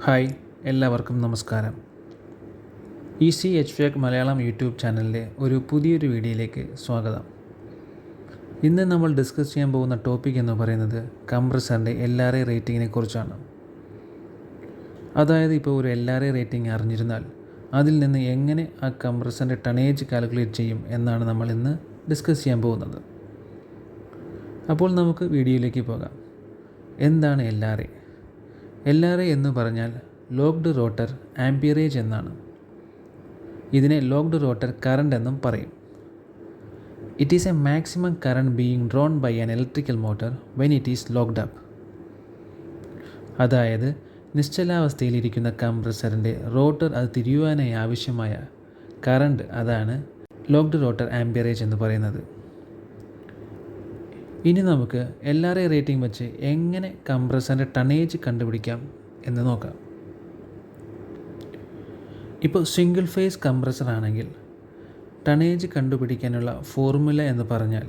Hi, എല്ലാവർക്കും നമസ്കാരം. Easy HVAC Malayalam YouTube ചാനലിലെ ഒരു പുതിയൊരു വീഡിയോയിലേക്ക് സ്വാഗതം. ഇന്ന് നമ്മൾ ഡിസ്കസ് ചെയ്യാൻ പോകുന്ന ടോപ്പിക് എന്ന് പറയുന്നത് കംപ്രസറിൻ്റെ LRA റേറ്റിങ്ങിനെ കുറിച്ചാണ്. അതായത് ഇപ്പോൾ ഒരു LRA റേറ്റിംഗ് അറിഞ്ഞിരുന്നാൽ അതിൽ നിന്ന് എങ്ങനെ ആ കംപ്രസറിൻ്റെ ടണേജ് കാൽക്കുലേറ്റ് ചെയ്യും എന്നാണ് നമ്മൾ ഇന്ന് ഡിസ്കസ് ചെയ്യാൻ പോകുന്നത്. അപ്പോൾ നമുക്ക് വീഡിയോയിലേക്ക് പോകാം. എന്താണ് LRA? LRA എന്ന് പറഞ്ഞാൽ ലോക്ക്ഡ് റോട്ടർ ആംപിയറേജ് എന്നാണ്. ഇതിനെ ലോക്ക്ഡ് റോട്ടർ കറണ്ട് എന്നും പറയും. It is a maximum current being drawn by an electrical motor when it is locked up. അതായത് നിശ്ചലാവസ്ഥയിലിരിക്കുന്ന കംപ്രസറിൻ്റെ റോട്ടർ അത് തിരിയുവാനായി ആവശ്യമായ കറണ്ട്, അതാണ് ലോക്ക്ഡ് റോട്ടർ ആംപിയറേജ് എന്ന് പറയുന്നത്. ഇനി നമുക്ക് LRA റേറ്റിംഗ് വെച്ച് എങ്ങനെ കംപ്രസറിൻ്റെ ടണേജ് കണ്ടുപിടിക്കാം എന്ന് നോക്കാം. ഇപ്പോൾ സിംഗിൾ ഫേസ് കംപ്രസർ ആണെങ്കിൽ ടണേജ് കണ്ടുപിടിക്കാനുള്ള ഫോർമുല എന്ന് പറഞ്ഞാൽ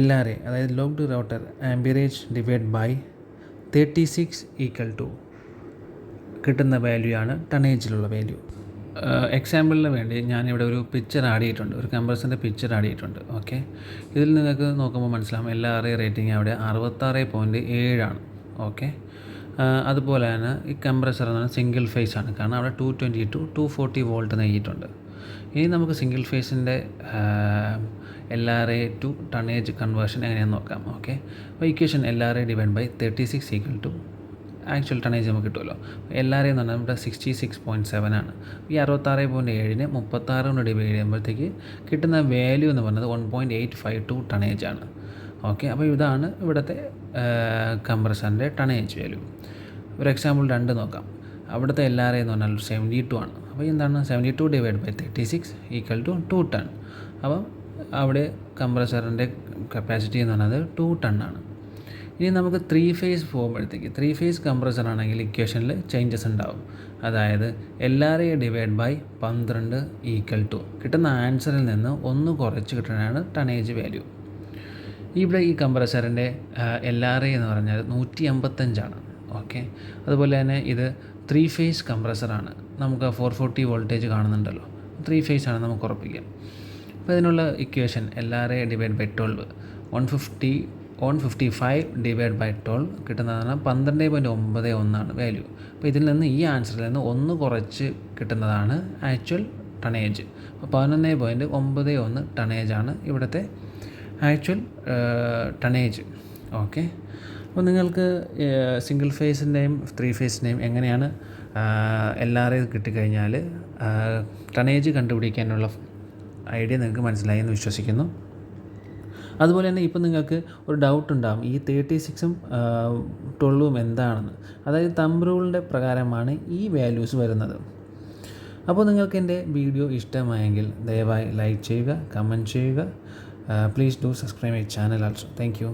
LRA, അതായത് locked rotor amperage divide by 36 equal to കിട്ടുന്ന വാല്യൂ ആണ് ടണേജിലുള്ള വാല്യൂ. എക്സാമ്പിളിന് വേണ്ടി ഞാനിവിടെ ഒരു പിക്ചർ ആഡ് ചെയ്തിട്ടുണ്ട്, ഒരു കംപ്രസറിൻ്റെ പിക്ചർ ആഡ് ചെയ്തിട്ടുണ്ട്. ഓക്കെ, ഇതിൽ നിങ്ങൾക്ക് നോക്കുമ്പോൾ മനസ്സിലാവും LRA റേറ്റിംഗ് അവിടെ 66.7 ആണ്. ഓക്കെ, അതുപോലെ തന്നെ ഈ കംപ്രസർ എന്ന് പറഞ്ഞാൽ സിംഗിൾ ഫേസ് ആണ്, കാരണം അവിടെ 220 to 240 വോൾട്ട് നൽകിയിട്ടുണ്ട്. ഇനി നമുക്ക് സിംഗിൾ ഫേസിൻ്റെ LRA ടു ടണേജ് കൺവേർഷൻ എങ്ങനെയാണെന്ന് നോക്കാം. ഓക്കെ, അപ്പോൾ equation LRA divide by 36 equal to actual tonnage നമുക്ക് കിട്ടുമല്ലോ. LRA എന്ന് പറഞ്ഞാൽ നമ്മുടെ 66.7 ആണ്. ഈ 66.7 36 കൊണ്ട് ഡിവൈഡ് ചെയ്യുമ്പോഴത്തേക്ക് കിട്ടുന്ന വാല്യൂ എന്ന് പറയുന്നത് 1.852 ടണേജ് ആണ്. ഓക്കെ, അപ്പോൾ ഇതാണ് ഇവിടുത്തെ കംപ്രസറിൻ്റെ ടണേജ് വാല്യൂ. ഒരു എക്സാമ്പിൾ 2 നോക്കാം. അവിടുത്തെ LRA എന്ന് പറഞ്ഞാൽ 72 ആണ്. അപ്പോൾ എന്താണ് 72 divide by 36 equal to 2 ton. അപ്പം അവിടെ കംപ്രസറിൻ്റെ കപ്പാസിറ്റി എന്ന് പറയുന്നത് 2 ടൺ ആണ്. ഇനി നമുക്ക് 3 ഫേസ് പോകുമ്പോഴത്തേക്ക് 3 ഫേസ് കംപ്രസർ ആണെങ്കിൽ ഇക്വേഷനിൽ ചേഞ്ചസ് ഉണ്ടാവും. അതായത് LRA divide by 12 equal to കിട്ടുന്ന ആൻസറിൽ നിന്ന് 1 കുറച്ച് കിട്ടുന്നതാണ് ടണേജ് വാല്യൂ. ഇവിടെ ഈ കംപ്രസറിൻ്റെ LRA എന്ന് പറഞ്ഞാൽ 155 ആണ്. ഓക്കെ, അതുപോലെ തന്നെ ഇത് 3 ഫേസ് കംപ്രസറാണ്. നമുക്ക് 440 വോൾട്ടേജ് കാണുന്നുണ്ടല്ലോ, 3 ഫേസ് ആണ് നമുക്ക് ഉറപ്പിക്കാം. അപ്പോൾ ഇതിനുള്ള equation LRA divide by 12 155 divide by 12 കിട്ടുന്നതാണ് 12.91 ആണ് വാല്യൂ. അപ്പോൾ ഇതിൽ നിന്ന് ഈ ആൻസറിൽ നിന്ന് 1 കുറച്ച് കിട്ടുന്നതാണ് ആക്ച്വൽ ടണേജ്. അപ്പോൾ 11.91 ടണേജാണ് ഇവിടുത്തെ ആക്ച്വൽ ടണേജ്. ഓക്കെ, അപ്പോൾ നിങ്ങൾക്ക് സിംഗിൾ ഫേസിൻ്റെയും 3 ഫേസിൻ്റെയും എങ്ങനെയാണ് LRA കിട്ടിക്കഴിഞ്ഞാൽ ടണേജ് കണ്ടുപിടിക്കാനുള്ള ഐഡിയ നിങ്ങൾക്ക് മനസ്സിലായി എന്ന് വിശ്വസിക്കുന്നു. അതുപോലെ തന്നെ ഇപ്പോൾ നിങ്ങൾക്ക് ഒരു ഡൗട്ട് ഉണ്ടാകും, ഈ 36ഉം 12ഉം എന്താണെന്ന്. അതായത് തമ്പ് റൂളിൻ്റെ പ്രകാരമാണ് ഈ വാല്യൂസ് വരുന്നത്. അപ്പോൾ നിങ്ങൾക്ക് എൻ്റെ വീഡിയോ ഇഷ്ടമായെങ്കിൽ ദയവായി ലൈക്ക് ചെയ്യുക, കമൻറ്റ് ചെയ്യുക. Please do subscribe my channel also. Thank you.